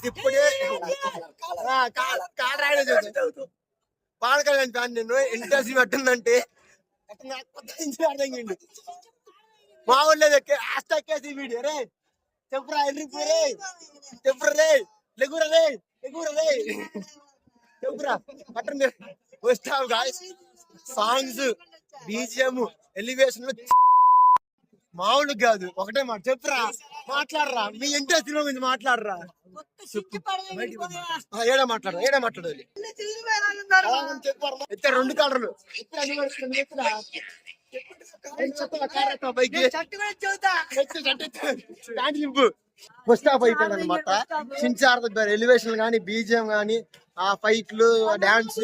ఇప్పుడే కార్ రాయడం చదువు పవన్ కళ్యాణ్ ఫ్యాన్ నేను ఇంట్రెస్ట్ పెట్టిందంటే అర్థండి మా ఊళ్ళో కేసీ వీడియో రే చెప్పురా ఎర్రి రే చెప్పురా రే లెగురా రే ఎగురా రే చెప్పురా పట్టండి వస్తావు గాయస్ సాంగ్స్ బీజిఎం ఎలివేషన్ మామూలు కాదు ఒకటే మాట చెప్పురా మాట్లాడరా మీ ఇంటర్ సినిమా గురించి మాట్లాడరా ఏడా మాట్లాడాలి ఎత్తే 2 కలర్లు స్టాప్ అయిపోయాడు అనమాట సించార్ ఎలివేషన్ గానీ బీజిఎం గానీ ఆ ఫైట్లు డాన్స్